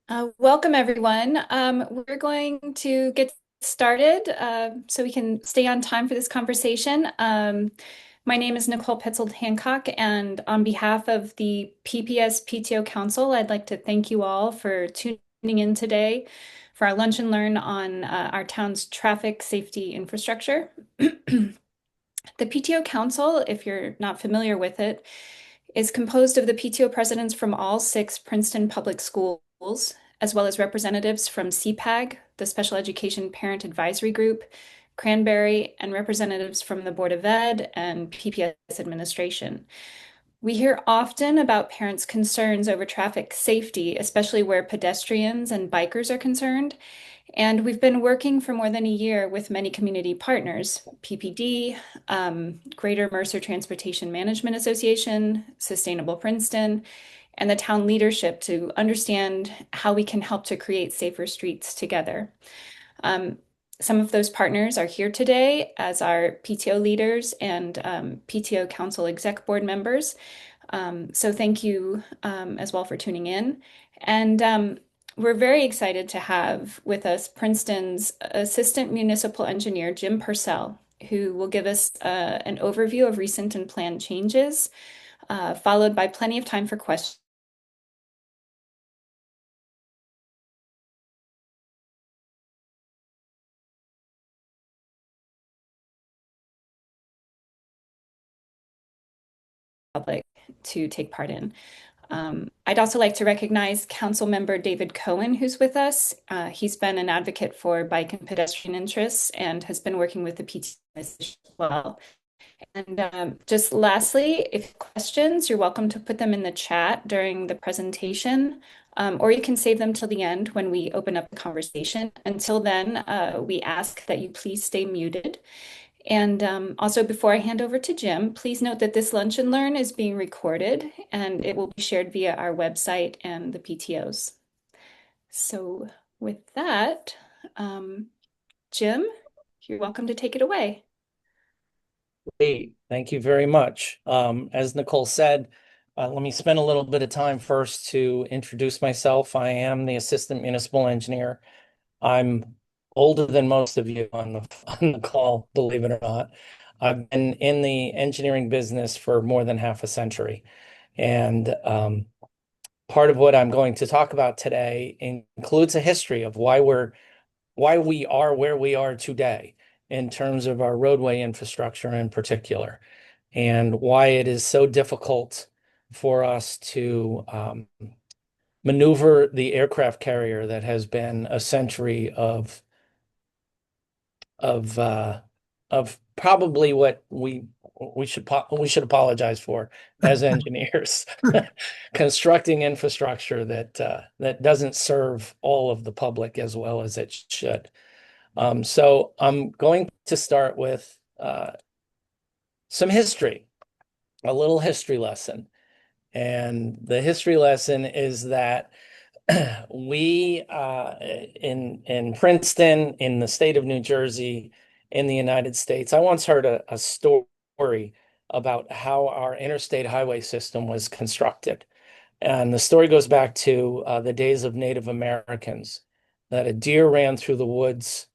Welcome, everyone. We're going to get started so we can stay on time for this conversation. My name is Nicole Petzold Hancock, and on behalf of the PPS PTO Council, I'd like to thank you all for tuning in today for our lunch and learn on our town's traffic safety infrastructure. The PTO Council, if you're not familiar with it, is composed of the PTO presidents from all six Princeton public schools, as well as representatives from CPAG, the Special Education Parent Advisory Group, Cranberry, and representatives from the Board of Ed and PPS administration. We hear often about parents' concerns over traffic safety, especially where pedestrians and bikers are concerned. And we've been working for more than a year with many community partners, PPD, Greater Mercer Transportation Management Association, Sustainable Princeton, and the town leadership to understand how we can help to create safer streets together. Um, some of those partners are here today as our PTO leaders and PTO Council Exec Board members. So thank you as well for tuning in. And we're very excited to have with us Princeton's Assistant Municipal Engineer, Jim Purcell, who will give us an overview of recent and planned changes, followed by plenty of time for questions. Public to take part in. I'd also like to recognize Council Member David Cohen, who's with us. He's been an advocate for bike and pedestrian interests and has been working with the PTA as well. And just lastly, if you have questions, you're welcome to put them in the chat during the presentation, or you can save them till the end when we open up the conversation. Until then, we ask that you please stay muted. And also, before I hand over to Jim, please note that this Lunch and Learn is being recorded and it will be shared via our website and the PTOs. So, with that, um, Jim, you're welcome to take it away. Hey, thank you very much. As Nicole said, let me spend a little bit of time first to introduce myself. I am the Assistant Municipal Engineer. I'm older than most of you on the call, believe it or not. I've been in the engineering business for more than half a century. And part of what I'm going to talk about today includes a history of why we are where we are today in terms of our roadway infrastructure in particular, and why it is so difficult for us to maneuver the aircraft carrier that has been a century of uh, of probably what we should apologize for as engineers, constructing infrastructure that doesn't serve all of the public as well as it should. So I'm going to start with some history, a little history lesson. And the history lesson is that we in Princeton, in the state of New Jersey, in the United States, I once heard a story about how our interstate highway system was constructed. And the story goes back to the days of Native Americans, that a deer ran through the woods.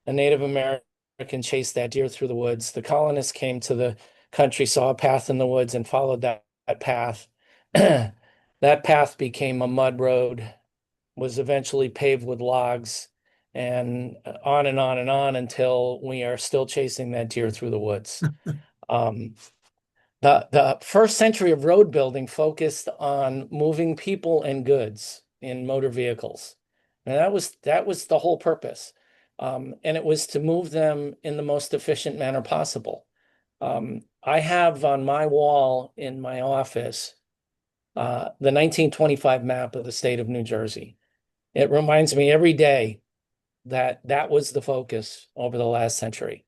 A Native American chased that deer through the woods. The colonists came to the country, saw a path in the woods, and followed that path. That path became a mud road, was eventually paved with logs, and on and on and on until we are still chasing that deer through the woods. Um, the first century of road building focused on moving people and goods in motor vehicles. And that was the whole purpose. And it was to move them in the most efficient manner possible. I have on my wall in my office the 1925 map of the state of New Jersey. It reminds me every day that that was the focus over the last century.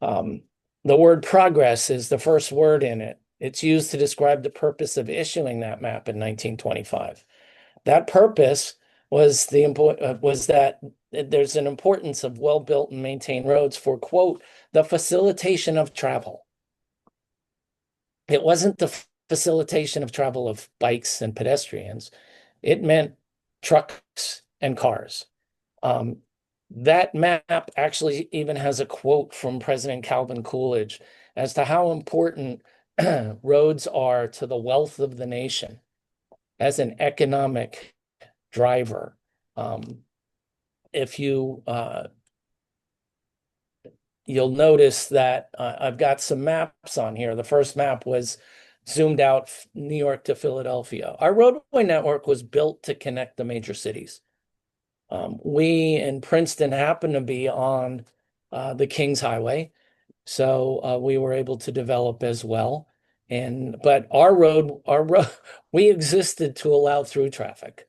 Um, the word progress is the first word in it. It's used to describe the purpose of issuing that map in 1925. That purpose was that there's an importance of well-built and maintained roads for, quote, the facilitation of travel. It wasn't the facilitation of travel of bikes and pedestrians. It meant trucks and cars. Um, that map actually even has a quote from President Calvin Coolidge as to how important roads are to the wealth of the nation as an economic driver. Um, if you You'll notice that I've got some maps on here. The first map was zoomed out New York to Philadelphia. Our roadway network was built to connect the major cities. We in Princeton happen to be on the Kings Highway, so we were able to develop as well. But our road, we existed to allow through traffic.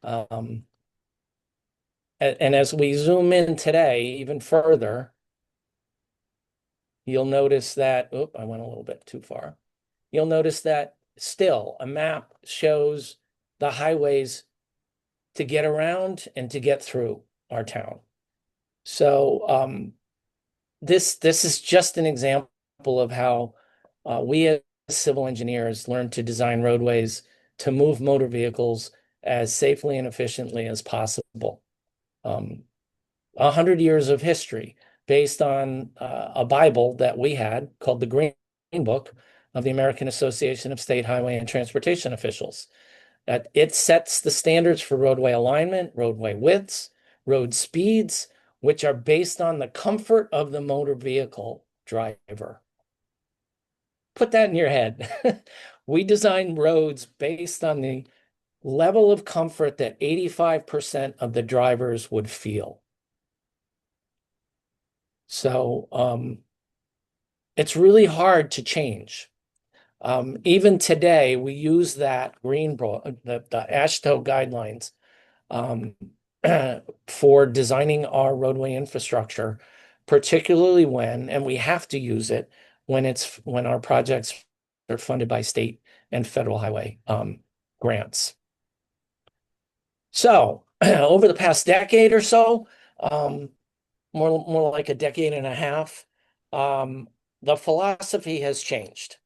Um, and as we zoom in today, even further, you'll notice that, oh, I went a little bit too far. You'll notice that still a map shows the highways to get around and to get through our town. So this is just an example of how we as civil engineers learn to design roadways to move motor vehicles as safely and efficiently as possible. 100 years of history based on a Bible that we had called the Green Book of the American Association of State Highway and Transportation Officials. That it sets the standards for roadway alignment, roadway widths, road speeds, which are based on the comfort of the motor vehicle driver. Put that in your head. We design roads based on the level of comfort that 85% of the drivers would feel. So it's really hard to change. Even today, we use that the AASHTO guidelines um, for designing our roadway infrastructure, particularly and we have to use it when our projects are funded by state and federal highway grants. So over the past decade or so, more like a decade and a half, the philosophy has changed.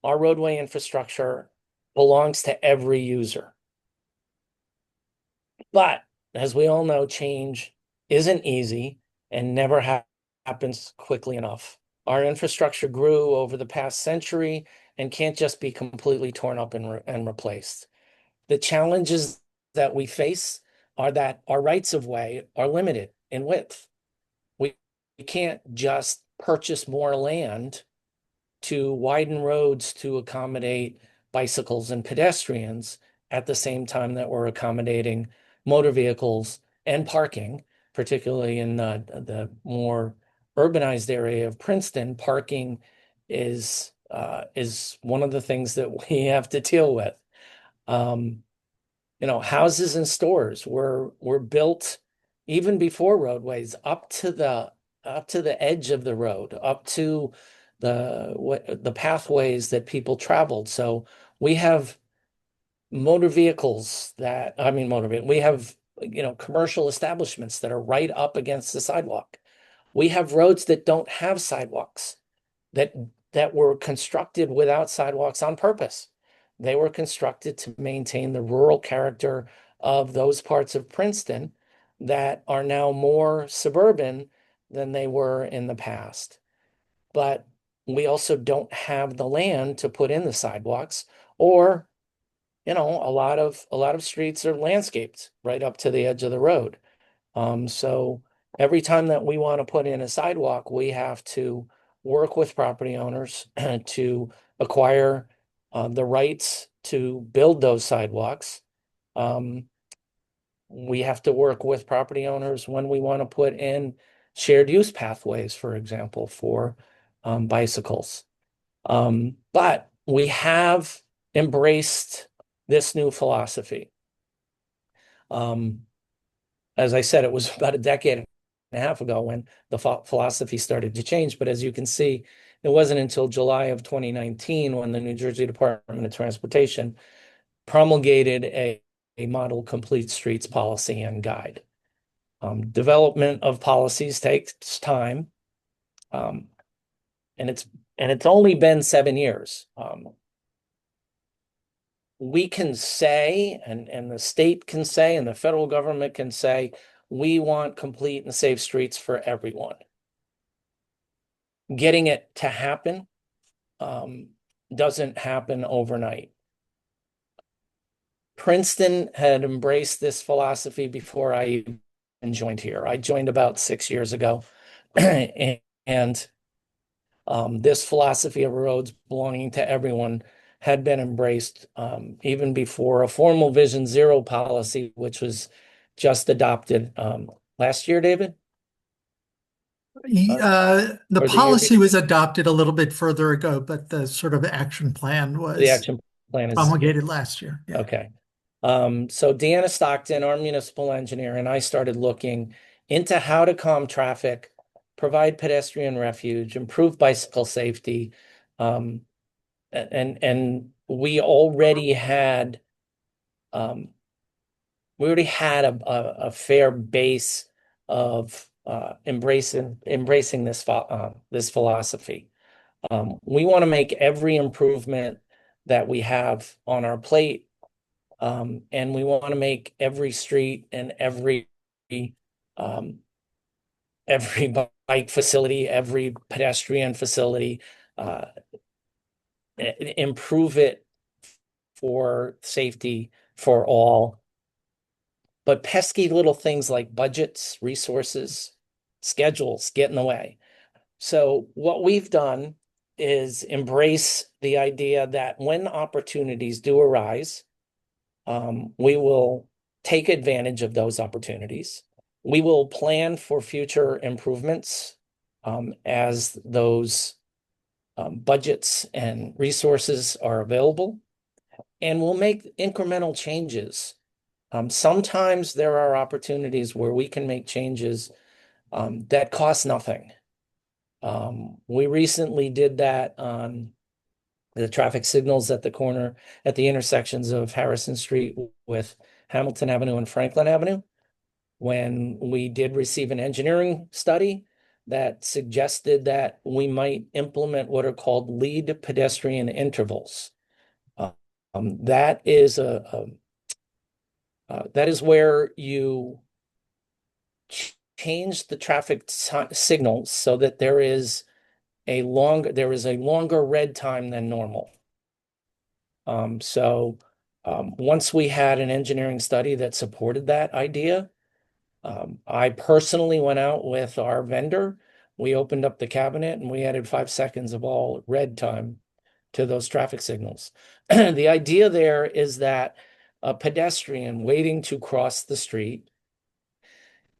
Our roadway infrastructure belongs to every user. But as we all know, change isn't easy and never happens quickly enough. Our infrastructure grew over the past century and can't just be completely torn up and replaced. The challenges that we face are that our rights of way are limited in width. We can't just purchase more land to widen roads to accommodate bicycles and pedestrians at the same time that we're accommodating motor vehicles and parking, particularly in the more urbanized area of Princeton. Parking is one of the things that we have to deal with. Um, houses and stores were built even before roadways up to the edge of the road, up to the pathways that people traveled. So we have we have commercial establishments that are right up against the sidewalk. We have roads that don't have sidewalks that that were constructed without sidewalks on purpose. They were constructed to maintain the rural character of those parts of Princeton that are now more suburban than they were in the past. But we also don't have the land to put in the sidewalks, or a lot of streets are landscaped right up to the edge of the road. So every time that we want to put in a sidewalk, we have to work with property owners to acquire the rights to build those sidewalks. Um, we have to work with property owners when we want to put in shared use pathways, for example, for bicycles. But we have embraced this new philosophy. Um, as I said, it was about a decade and a half ago when the philosophy started to change. But as you can see, it wasn't until July of 2019 when the New Jersey Department of Transportation promulgated a model complete streets policy and guide. Development of policies takes time, um, and it's only been 7 years. we can say, and the state can say, and the federal government can say, we want complete and safe streets for everyone. Getting it to happen um, doesn't happen overnight. Princeton had embraced this philosophy before I even joined here. I joined about 6 years ago, and this philosophy of roads belonging to everyone had been embraced even before a formal Vision Zero policy, which was just adopted last year, David, uh, The or the year policy before. was adopted a little bit further ago, but the sort of action plan The was action plan is promulgated last year. Yeah. okay. So Deanna Stockton, our municipal engineer, and I started looking into how to calm traffic, provide pedestrian refuge, improve bicycle safety. Um, and um, we already had a fair base of embracing this philosophy. We want to make every improvement that we have on our plate, and we want to make every street and um, every bike facility, every pedestrian facility, uh, improve it for safety for all. But pesky little things like budgets, resources, schedules get in the way. So what we've done is embrace the idea that when opportunities do arise, we will take advantage of those opportunities. We will plan for future improvements as those budgets and resources are available, and we'll make incremental changes. Sometimes there are opportunities where we can make changes that cost nothing. We recently did that on the traffic signals at the intersections of Harrison Street with Hamilton Avenue and Franklin Avenue, when we did receive an engineering study that suggested that we might implement what are called lead pedestrian intervals. That is that is where you change the traffic signals so that there is a longer red time than normal. So once we had an engineering study that supported that idea, I personally went out with our vendor. We opened up the cabinet and we added 5 seconds of all red time to those traffic signals. The idea there is that a pedestrian waiting to cross the street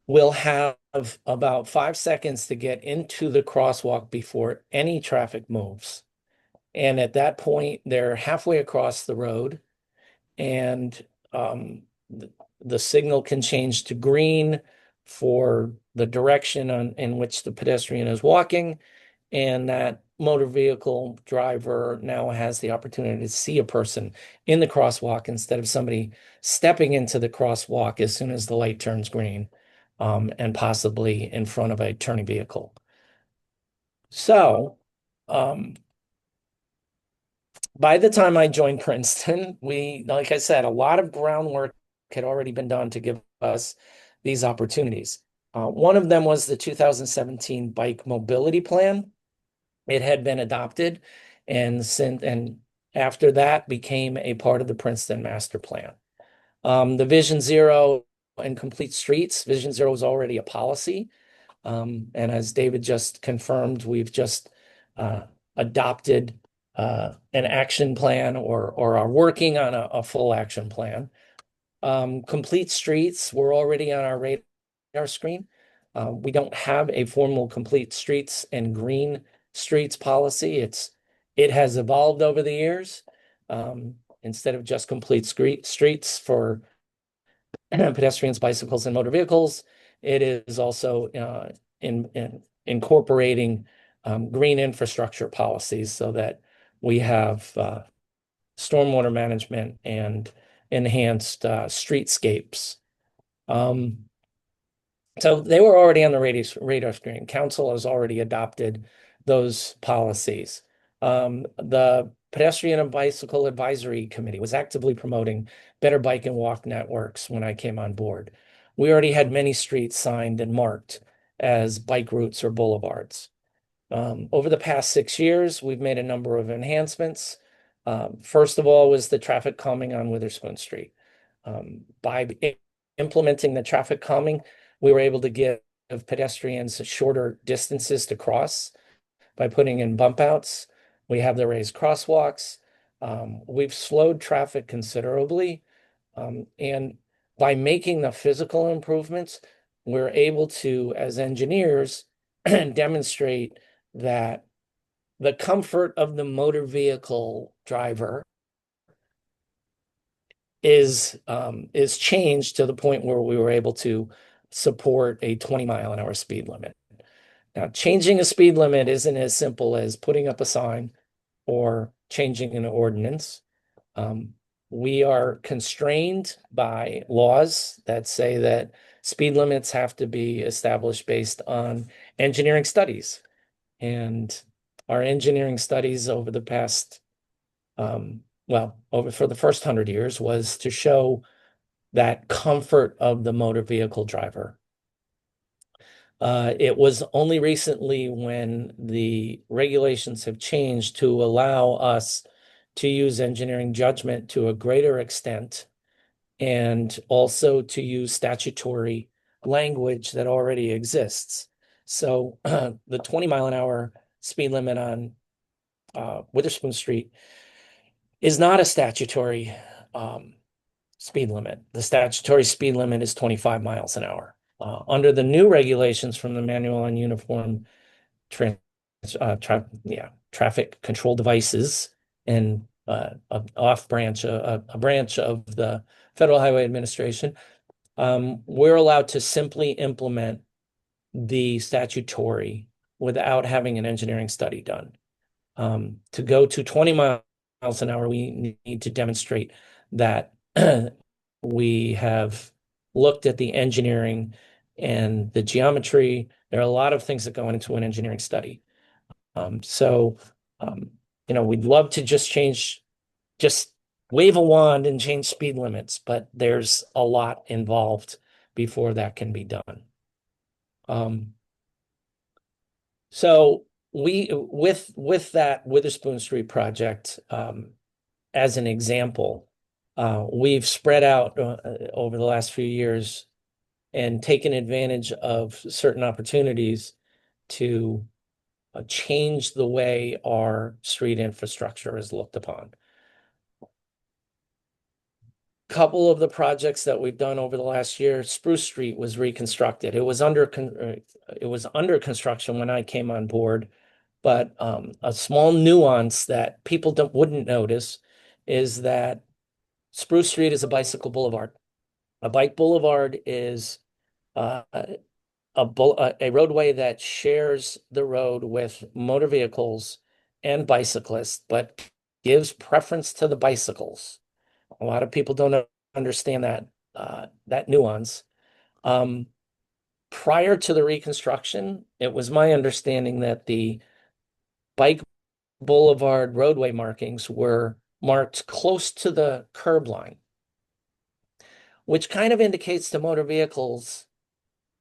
will have about 5 seconds to get into the crosswalk before any traffic moves. And at that point, they're halfway across the road, and the signal can change to green for the direction in which the pedestrian is walking. And that motor vehicle driver now has the opportunity to see a person in the crosswalk instead of somebody stepping into the crosswalk as soon as the light turns green, and possibly in front of a turning vehicle. So, by the time I joined Princeton, like I said, a lot of groundwork had already been done to give us these opportunities. One of them was the 2017 Bike Mobility Plan. It had been adopted, and after that became a part of the Princeton Master Plan. The Vision Zero and Complete Streets, Vision Zero was already a policy. And as David just confirmed, we've just adopted an action plan or are working on a full action plan. Complete streets were already on our radar screen. We don't have a formal complete streets and green streets policy. It has evolved over the years. Instead of just complete streets for pedestrians, bicycles, and motor vehicles, it is also in incorporating green infrastructure policies so that we have stormwater management and enhanced streetscapes. So they were already on the radar screen. Council has already adopted those policies. The Pedestrian and Bicycle Advisory Committee was actively promoting better bike and walk networks when I came on board. We already had many streets signed and marked as bike routes or boulevards. Over the past 6 years, we've made a number of enhancements. First of all was the traffic calming on Witherspoon Street. By implementing the traffic calming, we were able to give pedestrians shorter distances to cross by putting in bump outs. We have the raised crosswalks. We've slowed traffic considerably. And by making the physical improvements, we're able to, as engineers, demonstrate that the comfort of the motor vehicle driver is changed to the point where we were able to support a 20-mile-an-hour speed limit. Now, changing a speed limit isn't as simple as putting up a sign or changing an ordinance. We are constrained by laws that say that speed limits have to be established based on engineering studies. And our engineering studies over the past, for the first 100 years was to show that comfort of the motor vehicle driver. It was only recently when the regulations have changed to allow us to use engineering judgment to a greater extent and also to use statutory language that already exists. So the 20-mile-an-hour speed limit on Witherspoon Street is not a statutory speed limit. The statutory speed limit is 25 miles an hour. Under the new regulations from the Manual on Uniform Traffic Control Devices and a branch of the Federal Highway Administration, we're allowed to simply implement the statutory without having an engineering study done. To go to 20 miles an hour, we need to demonstrate that we have looked at the engineering and the geometry. There are a lot of things that go into an engineering study. We'd love to just wave a wand and change speed limits, but there's a lot involved before that can be done. So with that Witherspoon Street project, as an example, we've spread out over the last few years and taken advantage of certain opportunities to change the way our street infrastructure is looked upon. A couple of the projects that we've done over the last year, Spruce Street was reconstructed. It was under construction when I came on board, but a small nuance that people wouldn't notice is that Spruce Street is a bicycle boulevard. A bike boulevard is a roadway that shares the road with motor vehicles and bicyclists, but gives preference to the bicycles. A lot of people don't understand that nuance. Prior to the reconstruction, it was my understanding that the bike boulevard roadway markings were marked close to the curb line, which kind of indicates to motor vehicles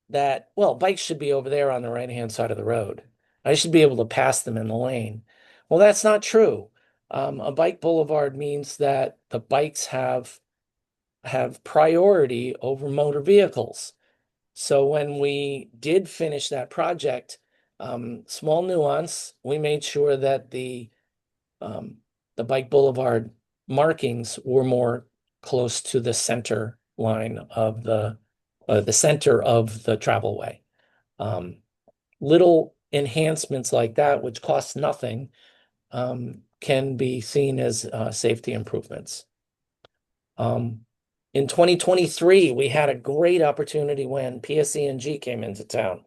that, well, bikes should be over there on the right-hand side of the road. I should be able to pass them in the lane. Well, that's not true. A bike boulevard means that the bikes have priority over motor vehicles. So when we did finish that project, small nuance, we made sure that the bike boulevard markings were more close to the center line of the center of the travelway. Little enhancements like that, which cost nothing, can be seen as safety improvements. In 2023, we had a great opportunity when PSE&G came into town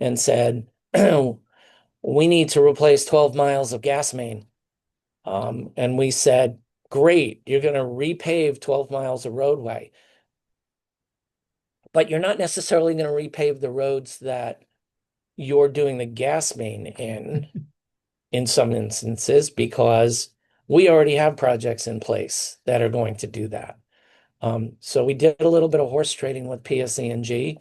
and said, we need to replace 12 miles of gas main. And we said, great, you're going to repave 12 miles of roadway, but you're not necessarily going to repave the roads that you're doing the gas main in some instances, because We already have projects in place that are going to do that. So we did a little bit of horse trading with PSE&G.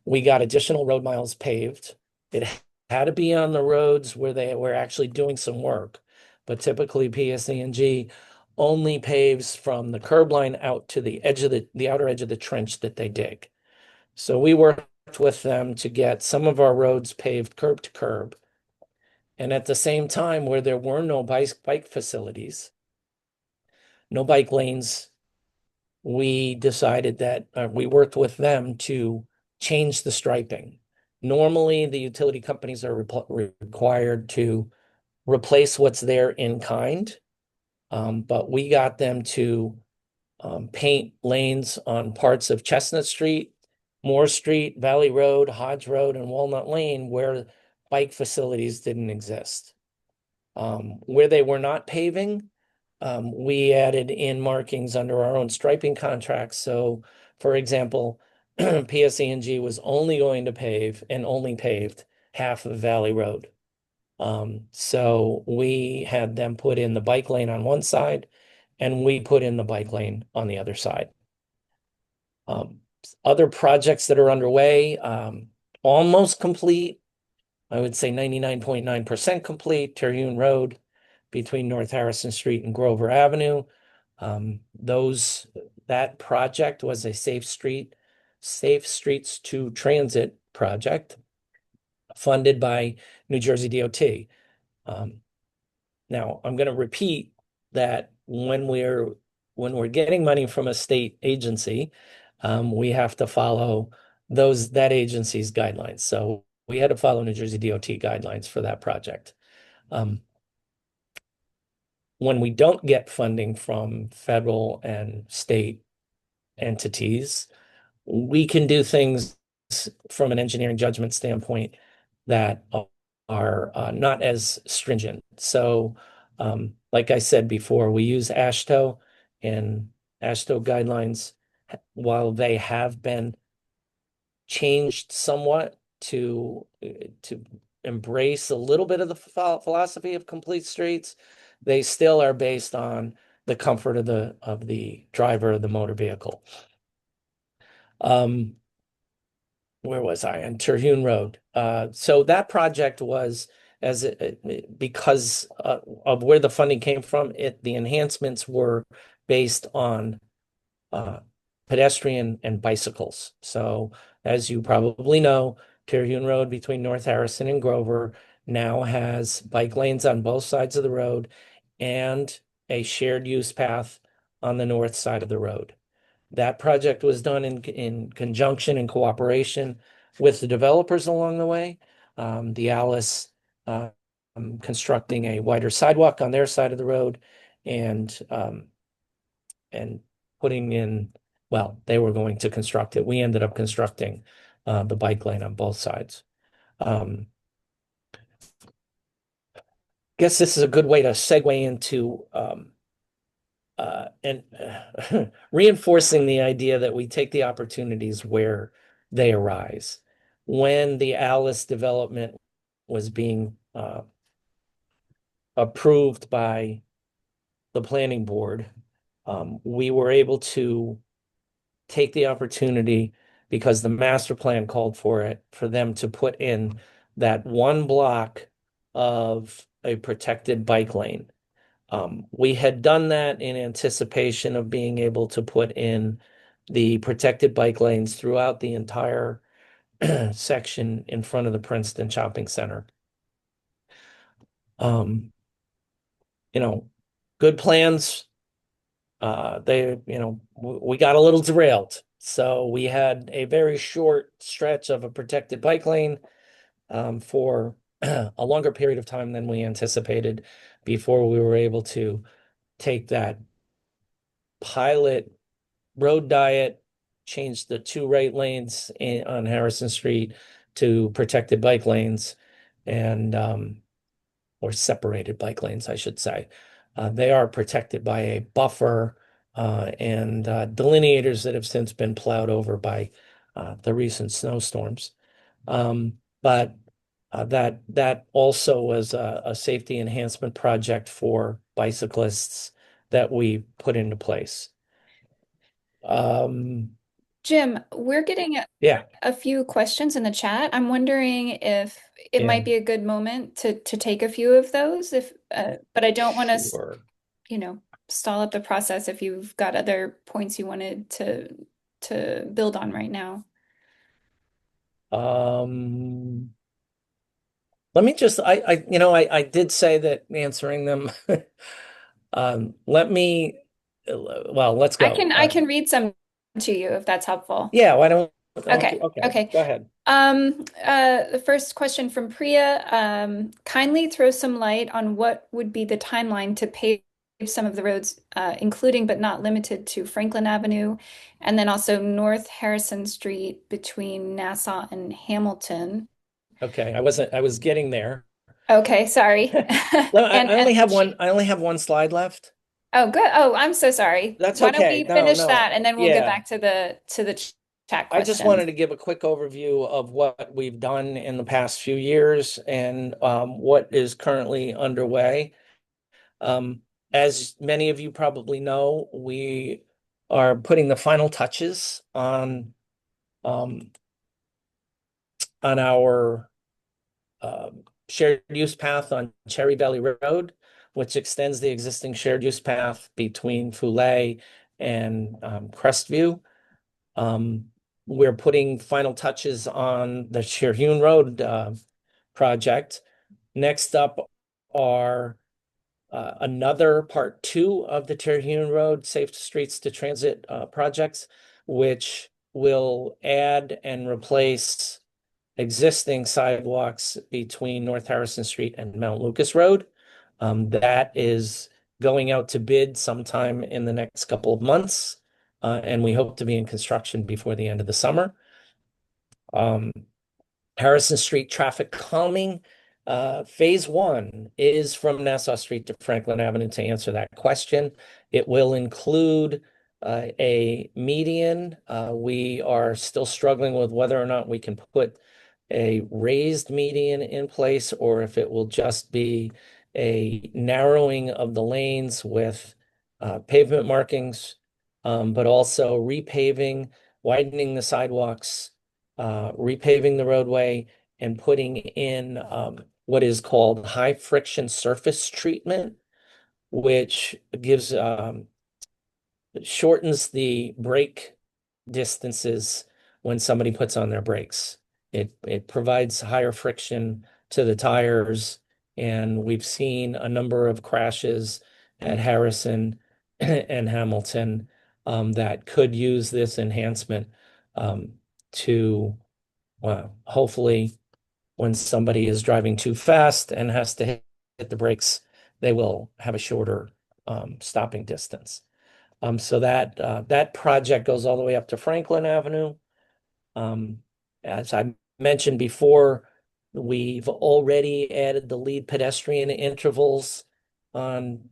We got additional road miles paved. It had to be on the roads where they were actually doing some work, but typically PSE&G only paves from the curb line out to the edge of the outer edge of the trench that they dig. So we worked with them to get some of our roads paved curb to curb. And at the same time, where there were no bike facilities, no bike lanes, we decided that we worked with them to change the striping. Normally, the utility companies are required to replace what's there in kind, but we got them to paint lanes on parts of Chestnut Street, Moore Street, Valley Road, Hodge Road, and Walnut Lane where bike facilities didn't exist. Where they were not paving, we added in markings under our own striping contracts. So, for example, PSE&G was only going to pave and only paved half of Valley Road. So we had them put in the bike lane on one side and we put in the bike lane on the other side. Other projects that are underway, almost complete. I would say 99.9% complete. Terhune Road between North Harrison Street and Grover Avenue. That project was a Safe Streets to Transit project funded by New Jersey DOT. Now I'm going to repeat that when we're getting money from a state agency, we have to follow that agency's guidelines. So we had to follow New Jersey DOT guidelines for that project. When we don't get funding from federal and state entities, we can do things from an engineering judgment standpoint that are not as stringent. So, like I said before, we use AASHTO, and AASHTO guidelines, while they have been changed somewhat to embrace a little bit of the philosophy of complete streets, they still are based on the comfort of the driver of the motor vehicle. Where was I? On Terhune Road. So that project was because of where the funding came from. The enhancements were based on pedestrian and bicycles. So as you probably know, Terhune Road between North Harrison and Grover now has bike lanes on both sides of the road and a shared use path on the north side of the road. That project was done in conjunction and cooperation with the developers along the way. The Alice constructing a wider sidewalk on their side of the road and putting in, well, they were going to construct it. We ended up constructing the bike lane on both sides. Guess this is a good way to segue into reinforcing the idea that we take the opportunities where they arise. When the Alice development was being approved by the planning board, we were able to take the opportunity because the master plan called for it, for them to put in that one block of a protected bike lane. We had done that in anticipation of being able to put in the protected bike lanes throughout the entire section in front of the Princeton Shopping Center. Good plans. We got a little derailed. So we had a very short stretch of a protected bike lane for a longer period of time than we anticipated before we were able to take that pilot road diet, change the two right lanes on Harrison Street to protected bike lanes and or separated bike lanes, I should say. They are protected by a buffer and delineators that have since been plowed over by the recent snowstorms. But that also was a safety enhancement project for bicyclists that we put into place. Um, Jim, we're getting yeah, a few questions in the chat. I'm wondering if it yeah, might be a good moment to take a few of those if but I don't want to, sure. you know, stall up the process if you've got other points you wanted to build on right now. Um, let me just, I did say that answering them. Let me, well, let's go. I can read some to you if that's helpful. Yeah, why don't you, Okay. okay, Okay. go ahead. The first question from Priya, kindly throw some light on what would be the timeline to pave some of the roads, including but not limited to Franklin Avenue, and then also North Harrison Street between Nassau and Hamilton. Okay, I was getting there. Okay, sorry. Well, And I only have one slide left. oh, good. Oh, I'm so sorry. That's Why don't okay. we No, finish no. that and then we'll get Yeah. back to the chat I just wanted questions. to give a quick overview of what we've done in the past few years and what is currently underway. Um, as many of you probably know, we are putting the final touches um, on our shared use path on Cherry Valley Road, which extends the existing shared use path between Foulet and Crestview. Um, we're putting final touches on the Sherhune Road project. Next up are another part two of the Terhune Road Safe Streets to Transit projects, which will add and replace existing sidewalks between North Harrison Street and Mount Lucas Road. That is going out to bid sometime in the next couple of months, and we hope to be in construction before the end of the summer. Um, Harrison Street traffic calming. Phase one is from Nassau Street to Franklin Avenue to answer that question. It will include a median. We are still struggling with whether or not we can put a raised median in place or if it will just be a narrowing of the lanes with pavement markings, but also repaving, widening the sidewalks, repaving the roadway, and putting in what is called high friction surface treatment, which gives shortens the brake distances when somebody puts on their brakes. It provides higher friction to the tires, and we've seen a number of crashes at Harrison and Hamilton that could use this enhancement to hopefully when somebody is driving too fast and has to hit the brakes, they will have a shorter stopping distance. So that project goes all the way up to Franklin Avenue. Um, as I mentioned before, we've already added the lead pedestrian intervals on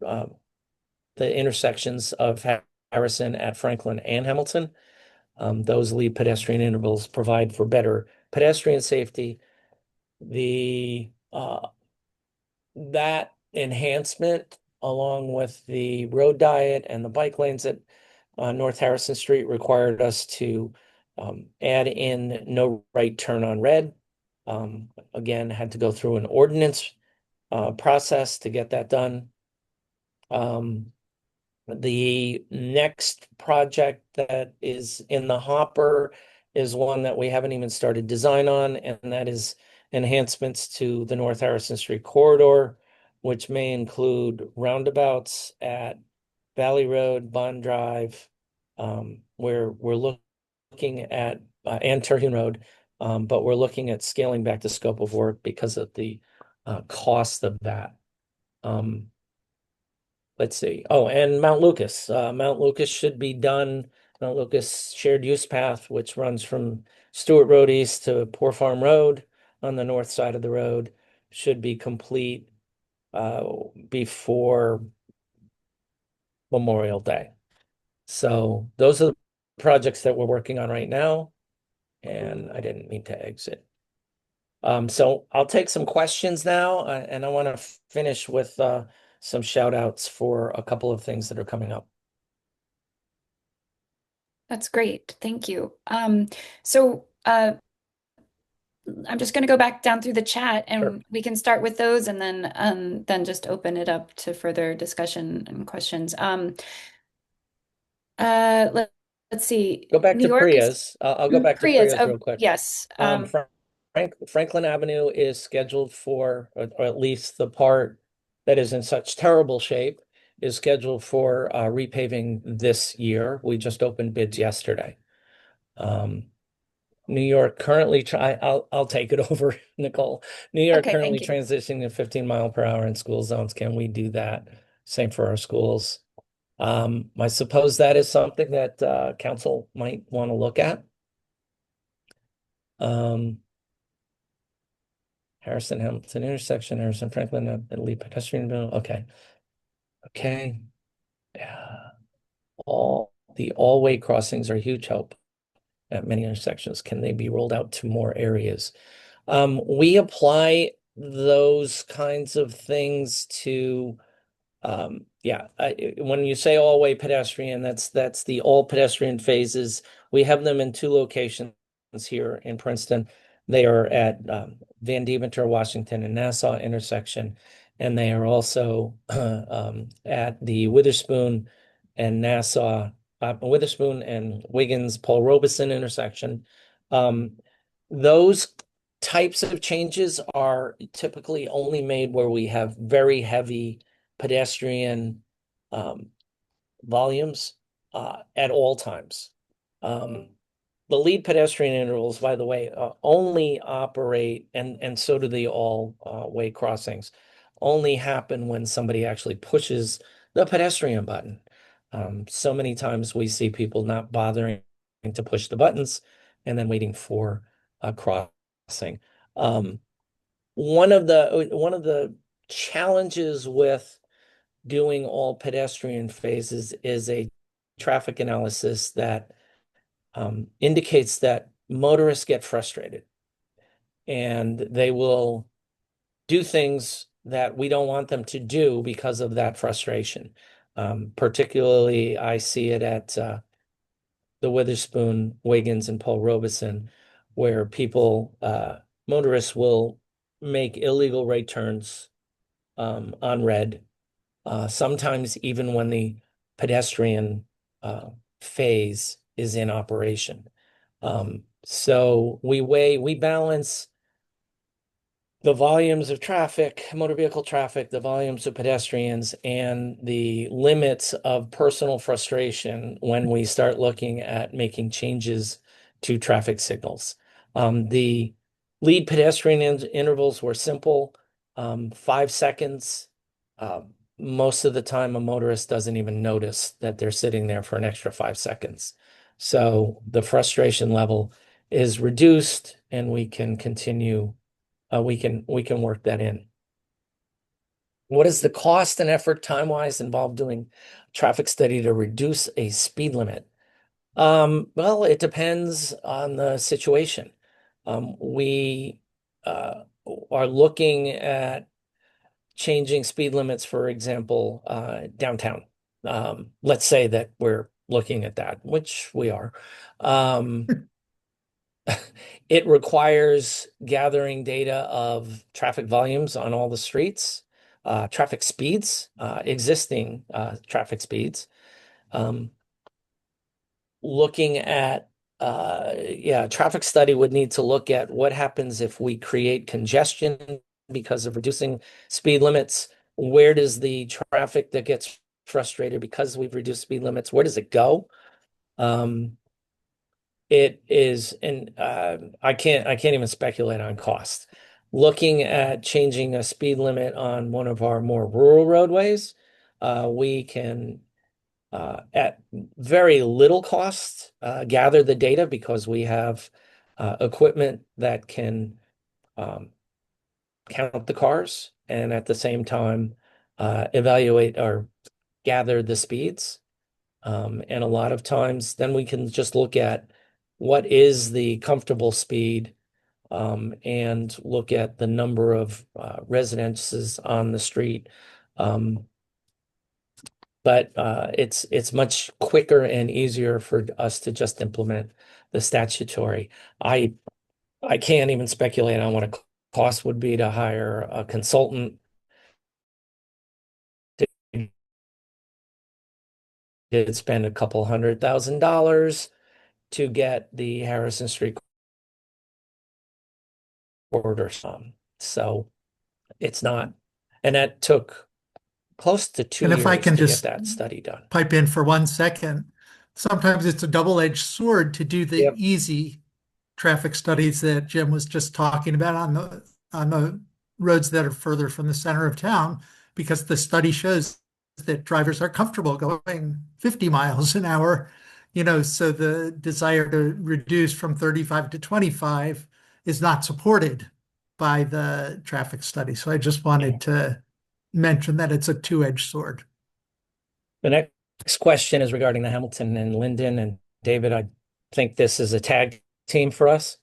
the intersections of Harrison at Franklin and Hamilton. Those lead pedestrian intervals provide for better pedestrian safety. The that enhancement, along with the road diet and the bike lanes at North Harrison Street, required us to add in no right turn on red. Again, had to go through an ordinance process to get that done. The next project that is in the hopper is one that we haven't even started design on, and that is enhancements to the North Harrison Street corridor, which may include roundabouts at Valley Road, Bond Drive, where we're looking at and Terhune Road, but we're looking at scaling back the scope of work because of the cost of that. Um, let's see. Oh, and Mount Lucas. Mount Lucas should be done. Mount Lucas shared use path, which runs from Stewart Road East to Poor Farm Road on the north side of the road, should be complete before Memorial Day. So those are the projects that we're working on right now. And I didn't mean to exit. So I'll take some questions now, and I want to finish with some shout outs for a couple of things that are coming up. That's great. Thank you. So I'm just going to go back down through the chat Sure. and we can start with those and then just open it up to further discussion and questions. Let's see. Go back New to York is Priya's. I'll go back to Priya's. Priya's Oh, real quick. yes. Franklin Avenue is scheduled for, or at least the part that is in such terrible shape, is scheduled for repaving this year. We just opened bids yesterday. New York currently I'll take it over, Nicole. New York Okay, currently thank you. transitioning to 15 mile per hour in school zones. Can we do that? Same for our schools. I suppose that is something that council might want to look at. Harrison Hamilton intersection, Harrison Franklin, lead pedestrian bill. Okay. Okay. Yeah. The all-way crossings are a huge help at many intersections. Can they be rolled out to more areas? We apply those kinds of things to yeah, when you say all-way pedestrian, that's the all pedestrian phases. We have them in two locations here in Princeton. They are at Van Deventer, Washington, and Nassau intersection, and they are also at the Witherspoon and Wiggins, Paul Robeson intersection. Those types of changes are typically only made where we have very heavy pedestrian volumes at all times. The lead pedestrian intervals, by the way, only operate, and so do the all way crossings, only happen when somebody actually pushes the pedestrian button. So many times we see people not bothering to push the buttons and then waiting for a crossing. One of the challenges with doing all pedestrian phases is a traffic analysis that indicates that motorists get frustrated and they will do things that we don't want them to do because of that frustration. Particularly, I see it at the Witherspoon, Wiggins, and Paul Robeson, where motorists will make illegal right turns on red, sometimes even when the pedestrian phase is in operation. So we balance the volumes of traffic, motor vehicle traffic, the volumes of pedestrians, and the limits of personal frustration when we start looking at making changes to traffic signals. The lead pedestrian intervals were simple, 5 seconds. Most of the time, a motorist doesn't even notice that they're sitting there for an extra 5 seconds. So the frustration level is reduced, and we can continue we can work that in. What is the cost and effort time-wise involved doing traffic study to reduce a speed limit? Well, it depends on the situation. We are looking at changing speed limits, for example, downtown. Let's say that we're looking at that, which we are. It requires gathering data of traffic volumes on all the streets, traffic speeds, existing traffic speeds, looking at traffic study would need to look at what happens if we create congestion because of reducing speed limits. Where does the traffic that gets frustrated because we've reduced speed limits, where does it go? It is, and I can't even speculate on cost. Looking at changing a speed limit on one of our more rural roadways, we can, at very little cost, gather the data because we have equipment that can count the cars and at the same time evaluate or gather the speeds. And a lot of times, then we can just look at what is the comfortable speed and look at the number of residences on the street. but it's much quicker and easier for us to just implement the statutory. I can't even speculate on what a cost would be to hire a consultant to did spend a couple $100,000 to get the Harrison Street corridor. So it's not, and that took close to two And if I years can to get just that study done. pipe in for 1 second, sometimes it's a double-edged sword to do the Yep. easy traffic studies that Jim was just talking about on the roads that are further from the center of town, because the study shows that drivers are comfortable going 50 miles an hour, so the desire to reduce from 35 to 25 is not supported by the traffic study. So I just Yeah. wanted to mention that it's a two-edged sword. The next question is regarding the Hamilton and Linden. And David, I think this is a tag team for us,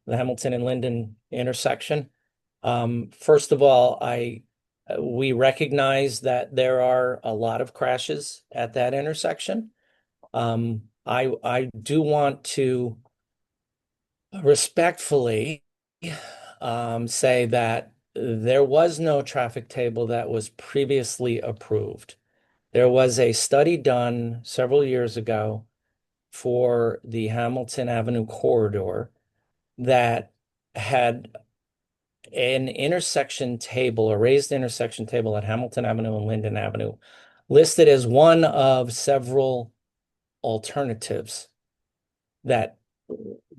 the Hamilton and Linden intersection. First of all, we recognize that there are a lot of crashes at that intersection. I do want to respectfully say that there was no traffic table that was previously approved. There was a study done several years ago for the Hamilton Avenue corridor that had an intersection table, a raised intersection table at Hamilton Avenue and Linden Avenue, listed as one of several alternatives that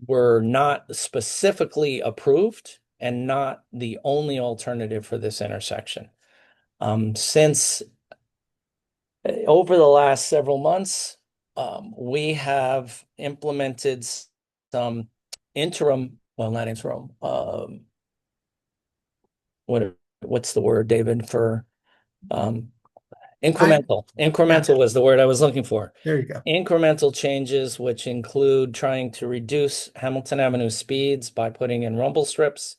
were not specifically approved and not the only alternative for this intersection. Since over the last several months, we have implemented some interim, well, not interim, what's the word, David, for I, incremental. yeah, Incremental was the word I was looking for. there you go. Incremental changes, which include trying to reduce Hamilton Avenue speeds by putting in rumble strips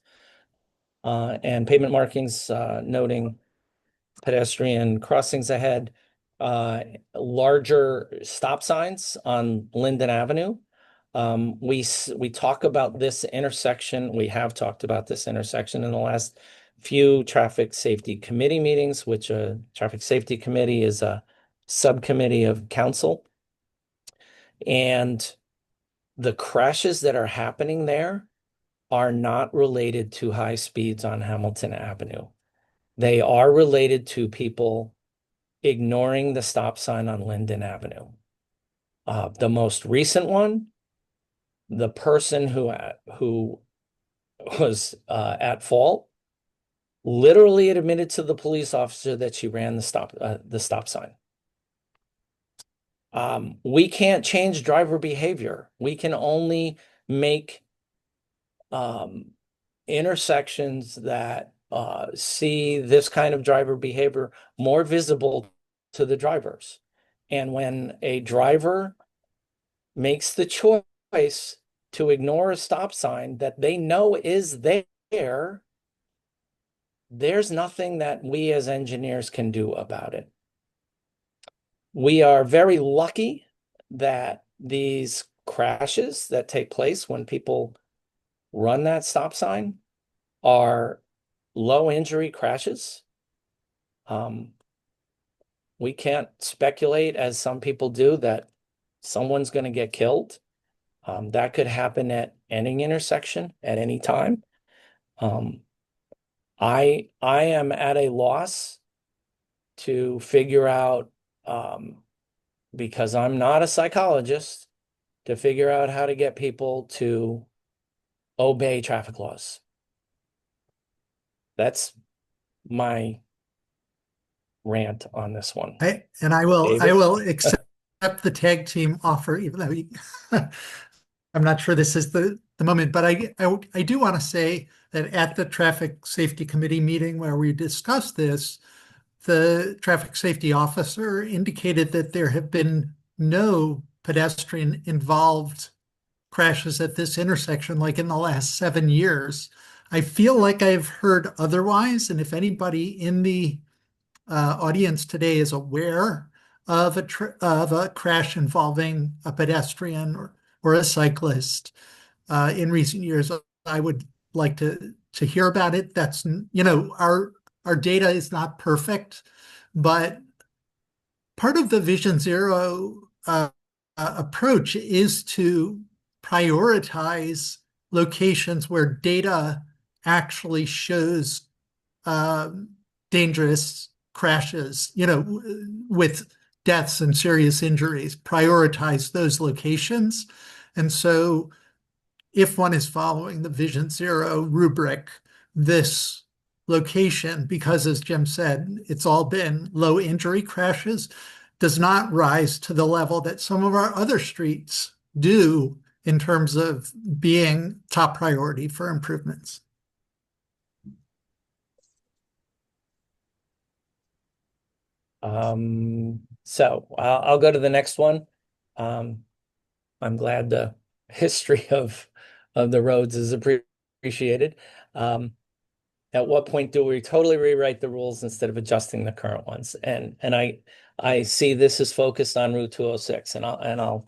and pavement markings noting pedestrian crossings ahead, larger stop signs on Linden Avenue. We talk about this intersection. We have talked about this intersection in the last few traffic safety committee meetings, which a traffic safety committee is a subcommittee of council. And the crashes that are happening there are not related to high speeds on Hamilton Avenue. They are related to people ignoring the stop sign on Linden Avenue. The most recent one, the person who was at fault literally admitted to the police officer that she ran the stop sign. We can't change driver behavior. We can only make intersections that see this kind of driver behavior more visible to the drivers. And when a driver makes the choice to ignore a stop sign that they know is there, there's nothing that we as engineers can do about it. We are very lucky that these crashes that take place when people run that stop sign are low injury crashes. We can't speculate, as some people do, that someone's going to get killed. That could happen at any intersection at any time. I am at a loss to figure out, because I'm not a psychologist, to figure out how to get people to obey traffic laws. That's my rant on this one. I will David? accept the tag team offer, even though I'm not sure this is the moment, but I do want to say that at the traffic safety committee meeting where we discussed this, the traffic safety officer indicated that there have been no pedestrian involved crashes at this intersection like in the last 7 years. I feel like I've heard otherwise, and if anybody in the audience today is aware of of a crash involving a pedestrian or a cyclist in recent years. I would like to hear about it. That's, our data is not perfect, but part of the Vision Zero approach is to prioritize locations where data actually shows um, dangerous crashes, with deaths and serious injuries, prioritize those locations. And so if one is following the Vision Zero rubric, this location, because as Jim said, it's all been low injury crashes, does not rise to the level that some of our other streets do in terms of being top priority for improvements. So I'll go to the next one. I'm glad the history of the roads is appreciated. At what point do we totally rewrite the rules instead of adjusting the current ones? And I see this is focused on Route 206, and I'll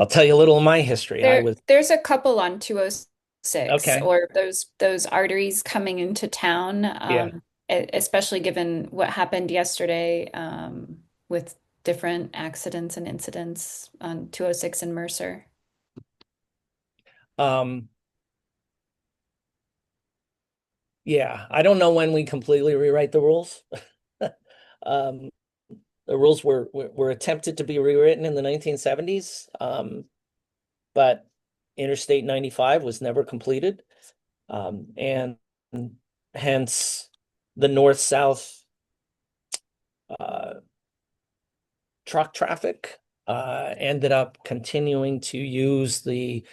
tell you a little of my history. There's a couple on 206 Okay. or those arteries coming into town, Yeah. especially given what happened yesterday with different accidents and incidents on 206 and Mercer. Um, yeah, I don't know when we completely rewrite the rules. Um, the rules were attempted to be rewritten in the 1970s, but Interstate 95 was never completed. And hence the north-south uh, truck traffic ended up continuing to use the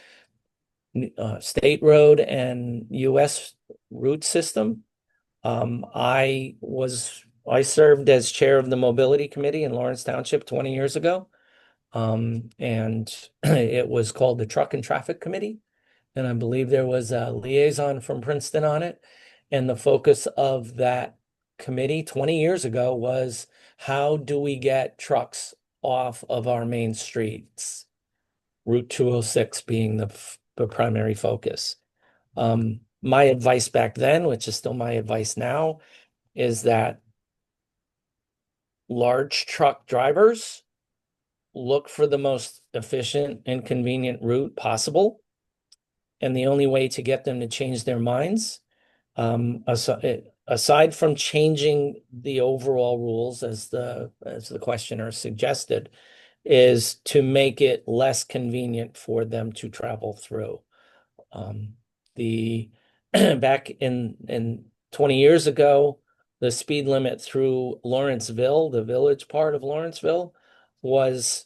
state road and US route system. I served as chair of the mobility committee in Lawrence Township 20 years ago. And it was called the Truck and Traffic Committee. And I believe there was a liaison from Princeton on it. And the focus of that committee 20 years ago was how do we get trucks off of our main streets? Route 206 being the primary focus. My advice back then, which is still my advice now, is that large truck drivers look for the most efficient and convenient route possible. And the only way to get them to change their minds, aside from changing the overall rules as the questioner suggested, is to make it less convenient for them to travel through. The back in 20 years ago, the speed limit through Lawrenceville, the village part of Lawrenceville, was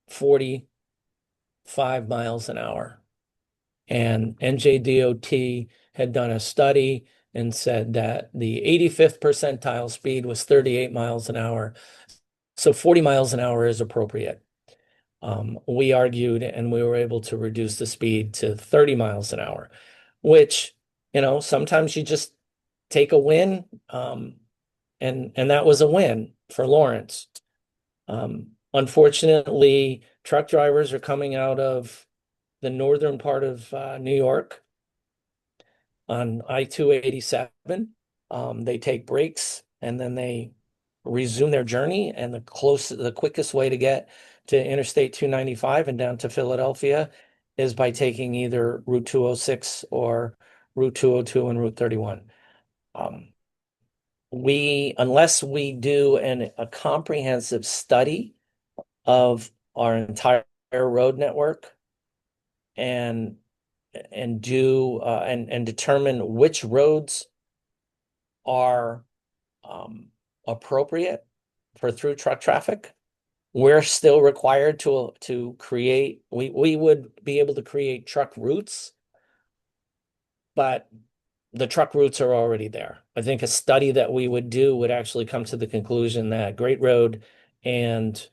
45 miles an hour. And NJDOT had done a study and said that the 85th percentile speed was 38 miles an hour. So 40 miles an hour is appropriate. We argued and we were able to reduce the speed to 30 miles an hour, which, sometimes you just take a win. And that was a win for Lawrence. Unfortunately, truck drivers are coming out of the northern part of New York on I-287. They take breaks and then they resume their journey. And the quickest way to get to Interstate 295 and down to Philadelphia is by taking either Route 206 or Route 202 and Route 31. Unless we do a comprehensive study of our entire road network and do and determine which roads are appropriate for through truck traffic, we're still required to create. We would be able to create truck routes, but the truck routes are already there. I think a study that we would do would actually come to the conclusion that Great Road and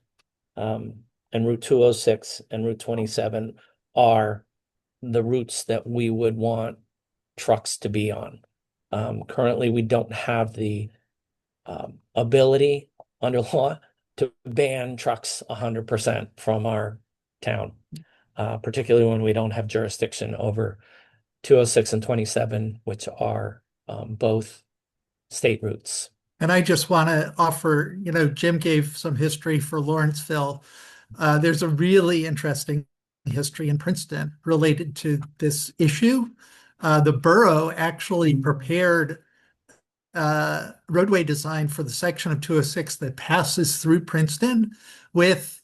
Route 206 and Route 27 are the routes that we would want trucks to be on. Currently, we don't have the ability under law to ban trucks 100% from our town, particularly when we don't have jurisdiction over 206 and 27, which are both state routes. And I just want to offer, Jim gave some history for Lawrenceville. There's a really interesting history in Princeton related to this issue. The borough actually prepared roadway design for the section of 206 that passes through Princeton with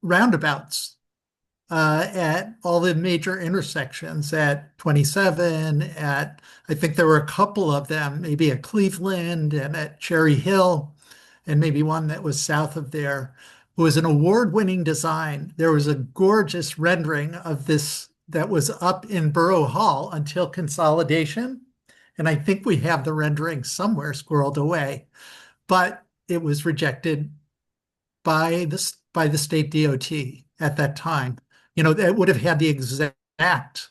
roundabouts at all the major intersections at 27, I think there were a couple of them, maybe at Cleveland and at Cherry Hill, and maybe one that was south of there. It was an award-winning design. There was a gorgeous rendering of this that was up in Borough Hall until consolidation. And I think we have the rendering somewhere squirreled away, but it was rejected by the state DOT at that time. That would have had the exact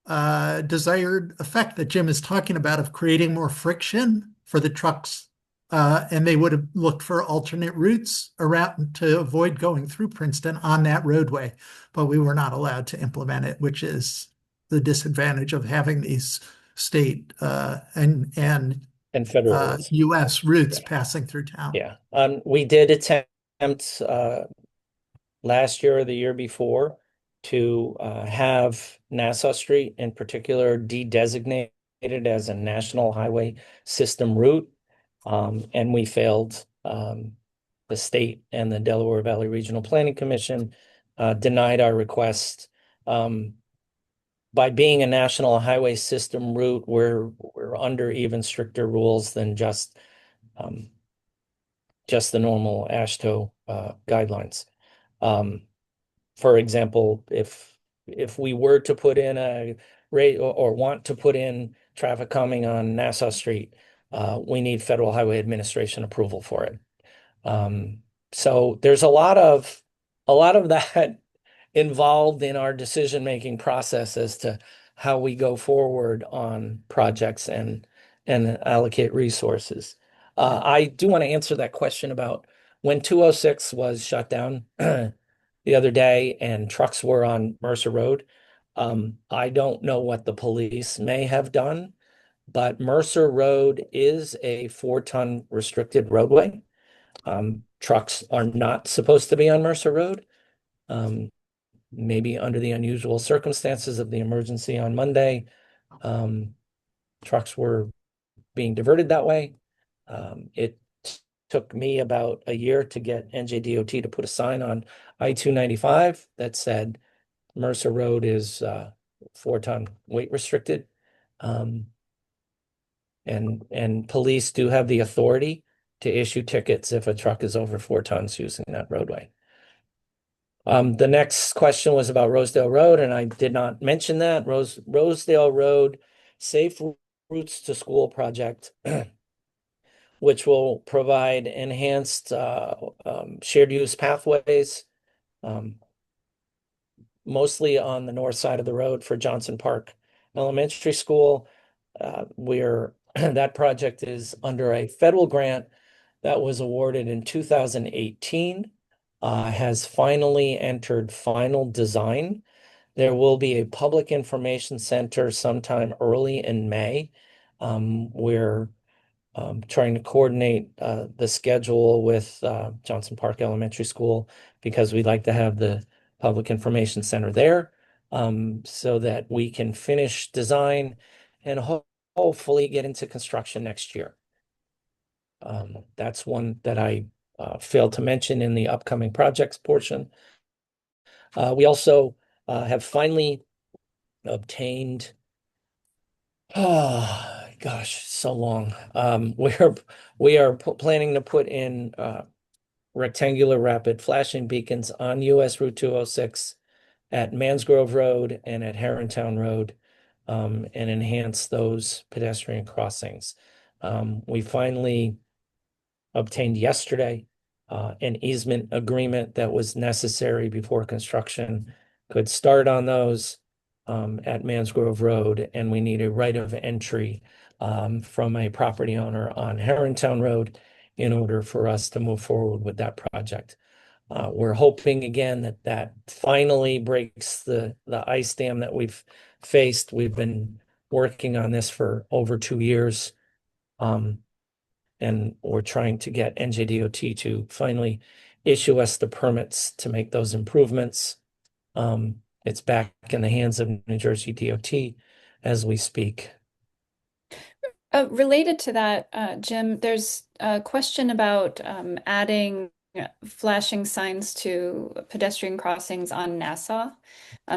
desired effect that Jim is talking about of creating more friction for the trucks. And they would have looked for alternate routes around to avoid going through Princeton on that roadway. But we were not allowed to implement it, which is the disadvantage of having these state and federal routes. U.S. routes passing through town. Yeah. We did attempt last year or the year before to have Nassau Street in particular de-designated as a national highway system route. And we failed. The state and the Delaware Valley Regional Planning Commission denied our request. By being a national highway system route, we're under even stricter rules than just the normal AASHTO guidelines. For example, if we were to put in a rate or want to put in traffic calming on Nassau Street, we need Federal Highway Administration approval for it. So there's a lot of that involved in our decision-making process as to how we go forward on projects and allocate resources. I do want to answer that question about when 206 was shut down the other day and trucks were on Mercer Road. I don't know what the police may have done, but Mercer Road is a 4-ton restricted roadway. Trucks are not supposed to be on Mercer Road. Maybe under the unusual circumstances of the emergency on Monday, trucks were being diverted that way. It took me about a year to get NJDOT to put a sign on I-295 that said Mercer Road is 4-ton weight restricted. And police do have the authority to issue tickets if a truck is over 4 tons using that roadway. The next question was about Rosedale Road, and I did not mention that. Rosedale Road Safe Routes to School project, which will provide enhanced shared use pathways, mostly on the north side of the road for Johnson Park Elementary School. That project is under a federal grant that was awarded in 2018. Has finally entered final design. There will be a public information center sometime early in May. We're trying to coordinate the schedule with Johnson Park Elementary School because we'd like to have the public information center there so that we can finish design and hopefully get into construction next year. That's one that I failed to mention in the upcoming projects portion. We also have finally obtained, oh gosh, so long. We are planning to put in rectangular rapid flashing beacons on US Route 206 at Mansgrove Road and at Herrontown Road and enhance those pedestrian crossings. We finally obtained yesterday an easement agreement that was necessary before construction could start on those at Mansgrove Road, and we need a right of entry from a property owner on Herrontown Road in order for us to move forward with that project. We're hoping again that finally breaks the ice dam that we've faced. We've been working on this for over 2 years. And we're trying to get NJDOT to finally issue us the permits to make those improvements. It's back in the hands of New Jersey DOT as we speak. Related to that, Jim, there's a question about adding flashing signs to pedestrian crossings on Nassau.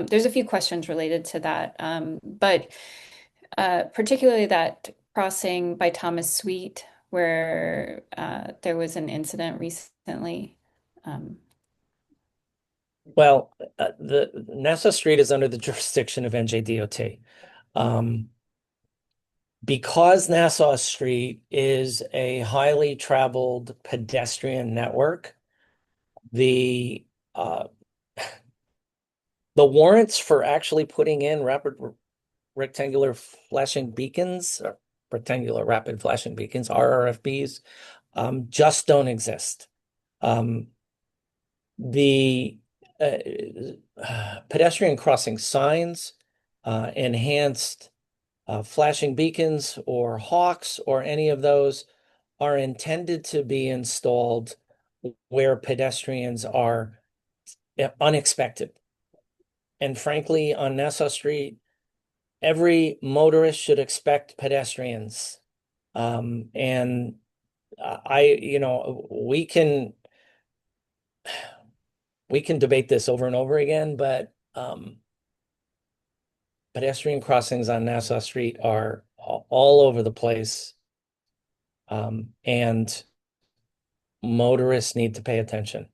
There's a few questions related to that, but particularly that crossing by Thomas Sweet, where there was an incident recently. Well, the Nassau Street is under the jurisdiction of NJDOT. Because Nassau Street is a highly traveled pedestrian network, the warrants for actually putting in rapid rectangular flashing beacons, or rectangular rapid flashing beacons, RRFBs, just don't exist. The pedestrian crossing signs, enhanced flashing beacons or hawks or any of those are intended to be installed where pedestrians are unexpected. And frankly, on Nassau Street, every motorist should expect pedestrians. And we can debate this over and over again, but pedestrian crossings on Nassau Street are all over the place. And motorists need to pay attention.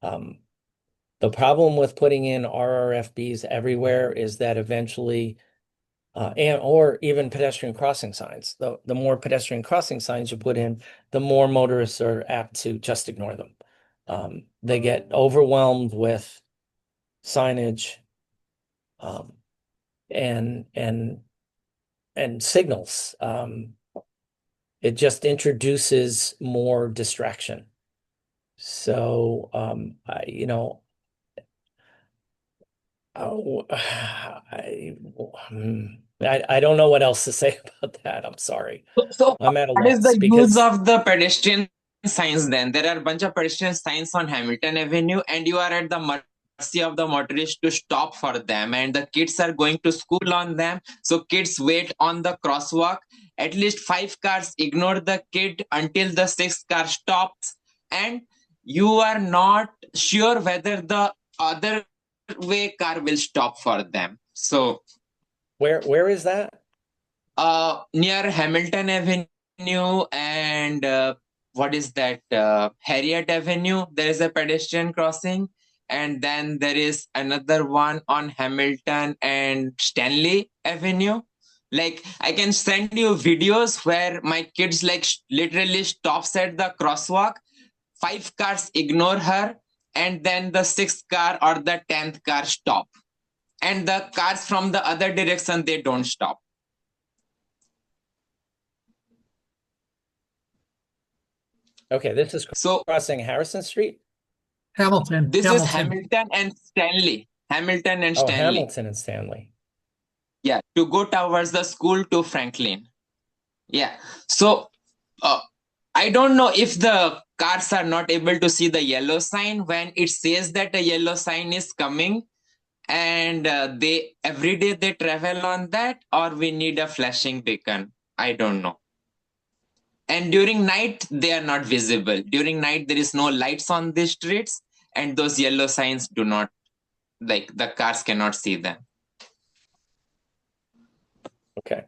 The problem with putting in RRFBs everywhere is that eventually, or even pedestrian crossing signs, the more pedestrian crossing signs you put in, the more motorists are apt to just ignore them. They get overwhelmed with signage, and signals. It just introduces more distraction. So, I don't know what else to say about that. I'm sorry. So I'm at a what is loss the use of the pedestrian signs then? There are a bunch of pedestrian signs on Hamilton Avenue, and you are at the mercy of the motorist to stop for them, and the kids are going to school on them. So kids wait on the crosswalk. At least 5 cars ignore the kid until the 6th car stops, and you are not sure whether the other way car will stop for them. So where is that? Near Hamilton Avenue and what is that? Harriet Avenue. There is a pedestrian crossing, and then there is another one on Hamilton and Stanley Avenue. Like, I can send you videos where my kids literally stops at the crosswalk. 5 cars ignore her, and then the 6th car or the 10th car stop, and the cars from the other direction, they don't stop. Okay, this is crossing Harrison Street. Hamilton. This is Hamilton and Stanley. Hamilton and Stanley. Hamilton and Stanley. Yeah, to go towards the school to Franklin. Yeah. So I don't know if the cars are not able to see the yellow sign when it says that a yellow sign is coming, and every day they travel on that, or we need a flashing beacon. I don't know. And during night, they are not visible. During night, there is no lights on the streets, and those yellow signs do not, the cars cannot see them. Okay.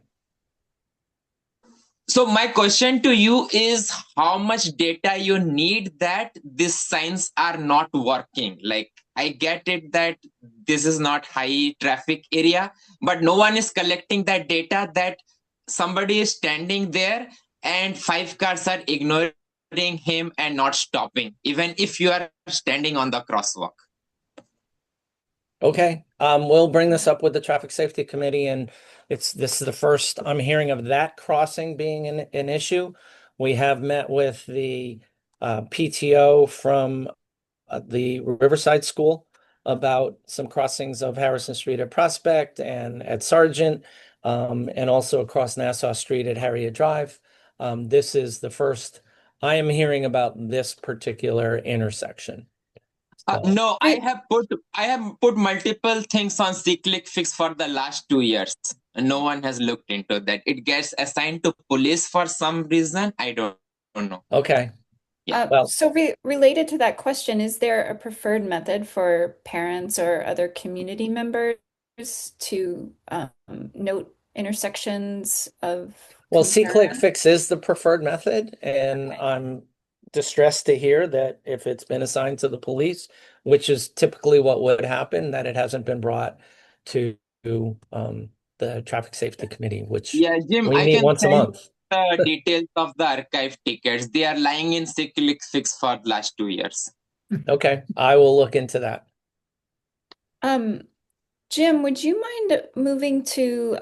So my question to you is, how much data you need that these signs are not working? Like, I get it that this is not high traffic area, but no one is collecting that data that somebody is standing there and 5 cars are ignoring him and not stopping, even if you are standing on the crosswalk. Okay, we'll bring this up with the Traffic Safety Committee, and this is the first I'm hearing of that crossing being an issue. We have met with the PTO from the Riverside School about some crossings of Harrison Street at Prospect and at Sargent, and also across Nassau Street at Harriet Drive. This is the first I am hearing about this particular intersection. So, No, I have put multiple things on C-Click Fix for the last 2 years. No one has looked into that. It gets assigned to police for some reason. I don't know. okay. Yeah. Well, So related to that question, is there a preferred method for parents or other community members to note intersections of Well, C-Click concern? Fix is the preferred method, and Okay. I'm distressed to hear that if it's been assigned to the police, which is typically what would happen, that it hasn't been brought to the Traffic Safety Committee, which Yeah, Jim, we I meet can once a send month. the details of the archive tickets. They are lying in C-Click Fix for the last 2 years. Okay, I will look into that. Um, Jim, would you mind moving to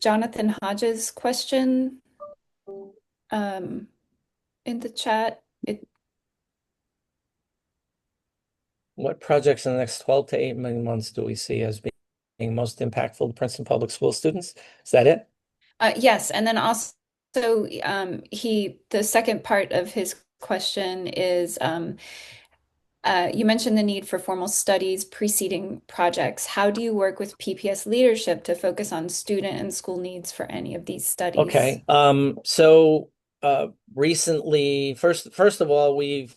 Jonathan Hodges' question um, in the chat? What projects in the next 12 to 18 months do we see as being most impactful to Princeton Public School students? Is that it? Yes, and then also the second part of his question is you mentioned the need for formal studies preceding projects. How do you work with PPS leadership to focus on student and school needs for any of these studies? Okay. So recently, first of all, we've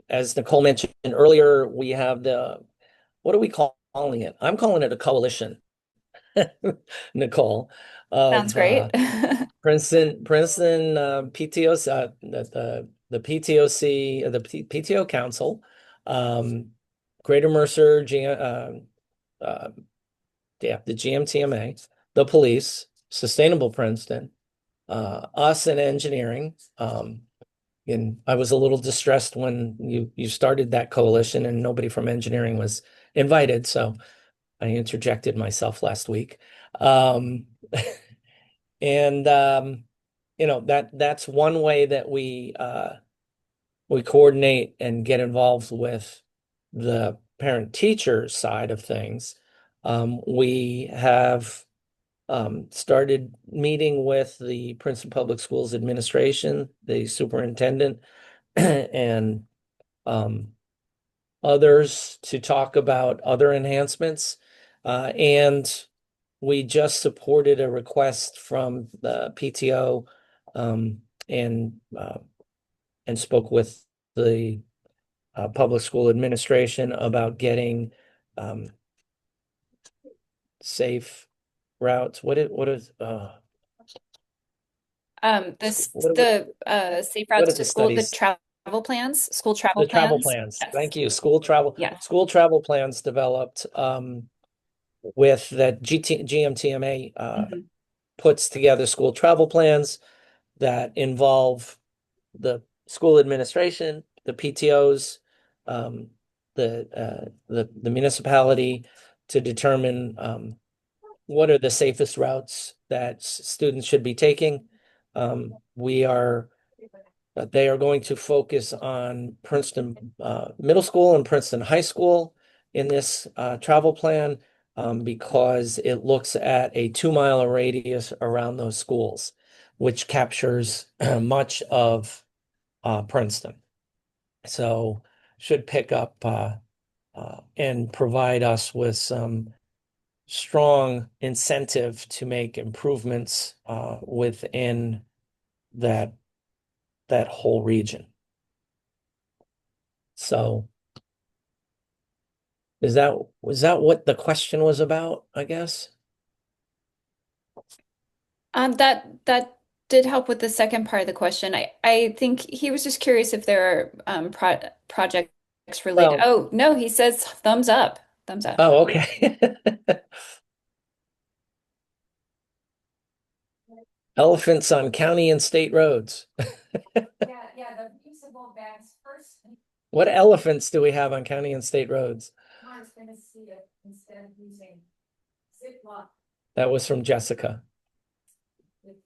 as Nicole mentioned earlier, we have what are we calling it? I'm calling it a coalition, Nicole, Sounds of great. Princeton PTOs, the PTOC, the PTO Council, Greater Mercer, yeah, the GMTMA, the police, Sustainable Princeton, us in engineering. And I was a little distressed when you started that coalition and nobody from engineering was invited, so I interjected myself last week. And that's one way that we coordinate and get involved with the parent teacher side of things. We have started meeting with the Princeton Public Schools administration, the superintendent, and others to talk about other enhancements. And we just supported a request from the PTO and spoke with the public school administration about getting safe routes. What is The safe what routes are to the school, the studies? travel plans, school travel The travel plans. plans. Yes. Thank you. Yeah. School travel plans developed with that GMTMA Mhm. puts together school travel plans that involve the school administration, the PTOs, um, the municipality to determine what are the safest routes that students should be taking. They are going to focus on Princeton Middle School and Princeton High School in this travel plan because it looks at a 2 mile radius around those schools, which captures much of Princeton. So should pick up and provide us with some strong incentive to make improvements within that whole region. So was that what the question was about, I guess? That did help with the second part of the question. I think he was just curious if there are projects related. Well, Oh, no, he says thumbs up. Thumbs up. oh, okay. Elephants on county and state roads. Yeah, the municipal bags first. What elephants do we have on county and state roads? Tomorrow's gonna see it instead of using Ziploc That was from Jessica. with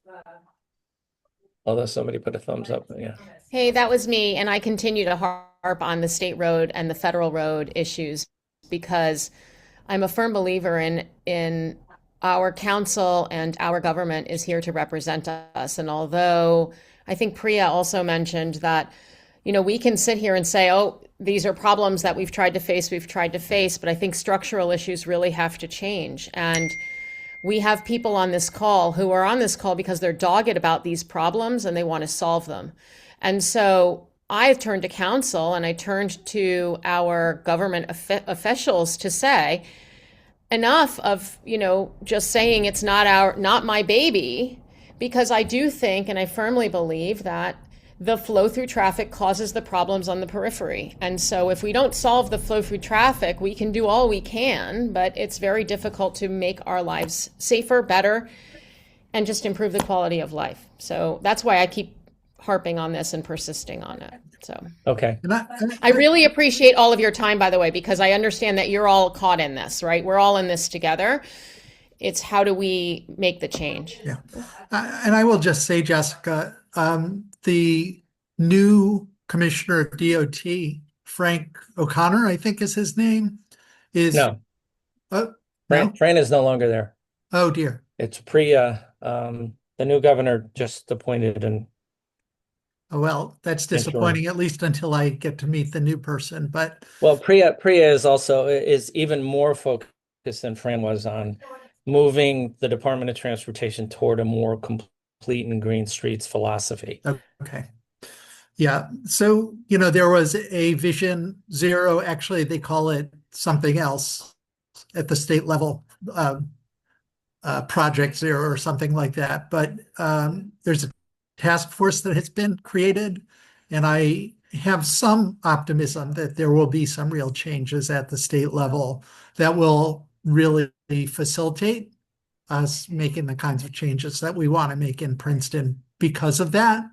although somebody put a thumbs up. Yeah. Hey, that was me, and I continue to harp on the state road and the federal road issues because I'm a firm believer in our council and our government is here to represent us. And although I think Priya also mentioned that, we can sit here and say, oh, these are problems that we've tried to face, but I think structural issues really have to change. And we have people on this call who are on this call because they're dogged about these problems and they want to solve them. And so I turned to council and I turned to our government officials to say, enough of, just saying it's not my baby, because I do think and I firmly believe that the flow through traffic causes the problems on the periphery. And so if we don't solve the flow through traffic, we can do all we can, but it's very difficult to make our lives safer, better, and just improve the quality of life. So that's why I keep harping on this and persisting on it. So Okay. I really appreciate all of your time, by the way, because I understand that you're all caught in this, right? We're all in this together. It's how do we make the change? Yeah. And I will just say, Jessica, the new commissioner of DOT, Frank O'Connor, I think is his name, is No, oh, Fran, no? Fran is no longer there. Oh dear. It's Priya. The new governor just appointed an Oh, well, that's disappointing, at least until I get to meet the new person. But Well, Priya is even more focused than Fran was on moving the Department of Transportation toward a more complete and green streets philosophy. okay. Yeah. So, there was a Vision Zero, actually, they call it something else at the state level, Project Zero or something like that. But there's a task force that has been created, and I have some optimism that there will be some real changes at the state level that will really facilitate us making the kinds of changes that we want to make in Princeton because of that.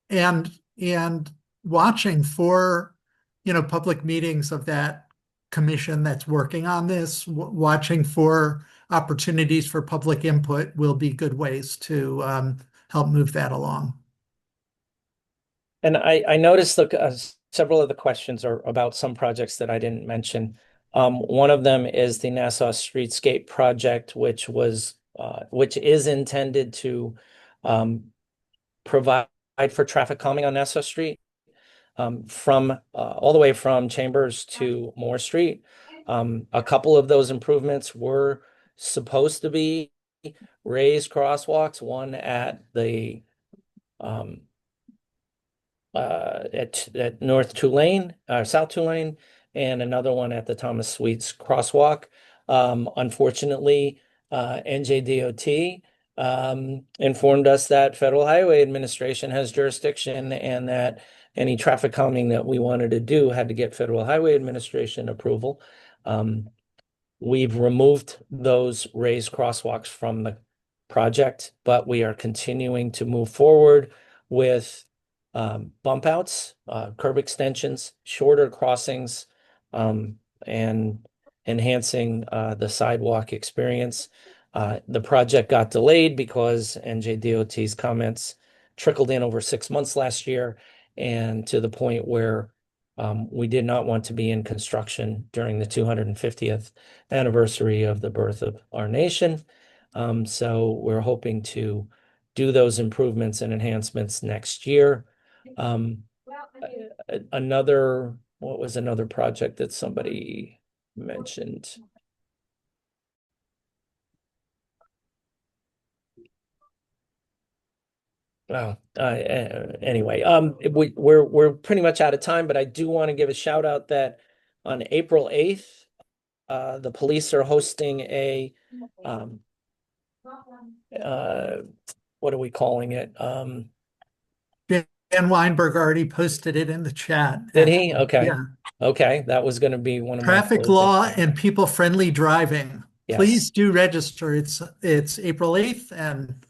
And watching for, public meetings of that commission that's working on this, watching for opportunities for public input will be good ways to help move that along. And I noticed several of the questions are about some projects that I didn't mention. One of them is the Nassau Streetscape project, which is intended to provide for traffic calming on Nassau Street from all the way from Chambers to Moore Street. A couple of those improvements were supposed to be raised crosswalks, one at the at North Tulane, South Tulane, and another one at the Thomas Sweets crosswalk. Unfortunately, NJDOT informed us that Federal Highway Administration has jurisdiction and that any traffic calming that we wanted to do had to get Federal Highway Administration approval. We've removed those raised crosswalks from the project, but we are continuing to move forward with bump outs, curb extensions, shorter crossings, and enhancing the sidewalk experience. The project got delayed because NJDOT's comments trickled in over 6 months last year, and to the point where we did not want to be in construction during the 250th anniversary of the birth of our nation. So we're hoping to do those improvements and enhancements next year. What was another project that somebody mentioned? Well, anyway, we're pretty much out of time, but I do want to give a shout out that on April 8th, the police are hosting a what are we calling it? Dan Weinberg already posted it in the chat. Did he? Okay. Yeah. Okay, that was going to be one of my Traffic law and people-friendly driving. Yes. Please do register. It's April 8th, and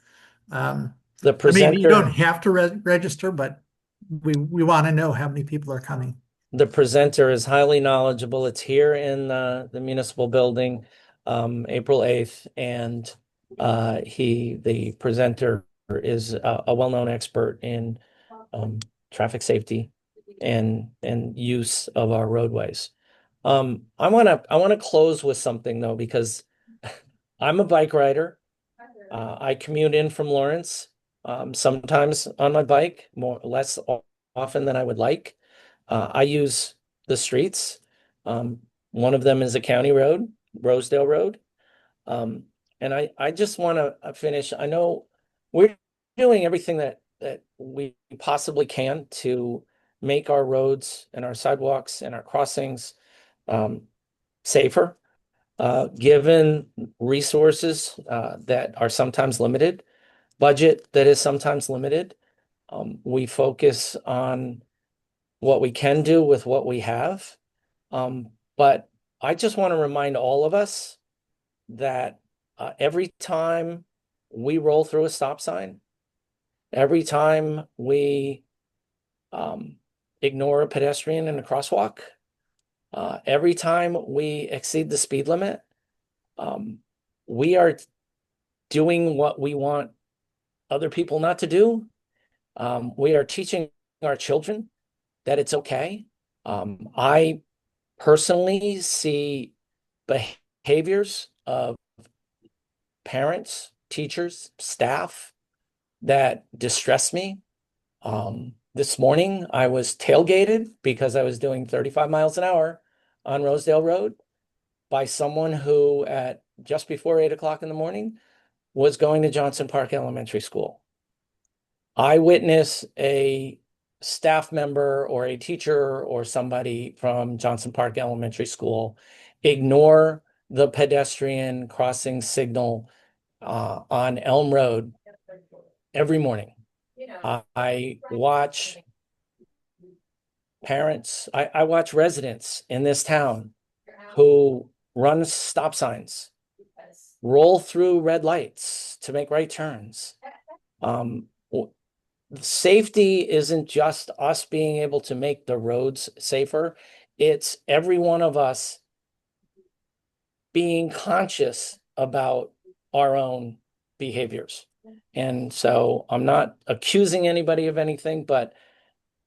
the presenter, you don't have to register, but we want to know how many people are coming. The presenter is highly knowledgeable. It's here in the municipal building, April 8th, and The presenter, is a well-known expert in traffic safety and use of our roadways. I want to close with something though, because I'm a bike rider. I commute in from Lawrence, sometimes on my bike, less often than I would like. I use the streets. Um, One of them is a county road, Rosedale Road. Um, and I just want to finish. I know we're doing everything that we possibly can to make our roads and our sidewalks and our crossings um, safer, given resources that are sometimes limited, budget that is sometimes limited. We focus on what we can do with what we have. But I just want to remind all of us that every time we roll through a stop sign, every time we um, ignore a pedestrian in a crosswalk, every time we exceed the speed limit, um, we are doing what we want other people not to do. We are teaching our children that it's okay. I personally see behaviors of parents, teachers, staff that distress me. This morning, I was tailgated because I was doing 35 miles an hour on Rosedale Road by someone who, at just before 8 o'clock in the morning, was going to Johnson Park Elementary School. I witnessed a staff member or a teacher or somebody from Johnson Park Elementary School ignore the pedestrian crossing signal on Elm Road every morning. I watch parents, I watch residents in this town who run stop signs, roll through red lights to make right turns. Um, Safety isn't just us being able to make the roads safer. It's every one of us being conscious about our own behaviors. And so I'm not accusing anybody of anything, but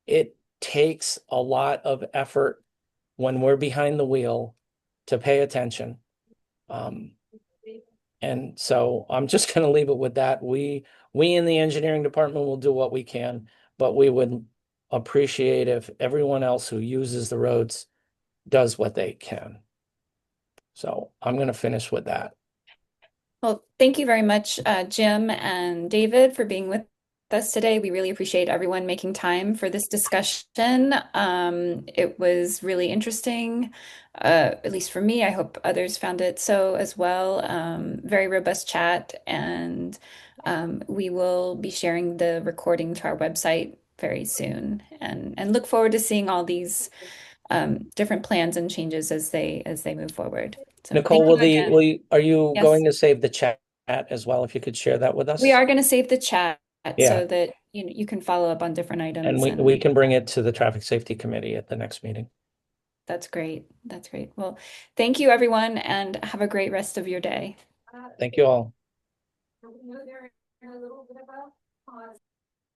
it takes a lot of effort when we're behind the wheel to pay attention. Um, and so I'm just going to leave it with that. We in the engineering department will do what we can, but we would appreciate if everyone else who uses the roads does what they can. So I'm going to finish with that. Well, thank you very much, Jim and David, for being with us today. We really appreciate everyone making time for this discussion. It was really interesting, at least for me. I hope others found it so as well. Very robust chat, and we will be sharing the recording to our website very soon, and look forward to seeing all these different plans and changes as they move forward. So Nicole, thank you again. are you Yes. going to save the chat as well? If you could share that with We us? are going to save the chat Yeah, so that you can follow up on different and items, we and can bring it to the Traffic Safety Committee at the next meeting. that's great. That's great. Well, thank you everyone, and have a great rest of your day. Thank you all.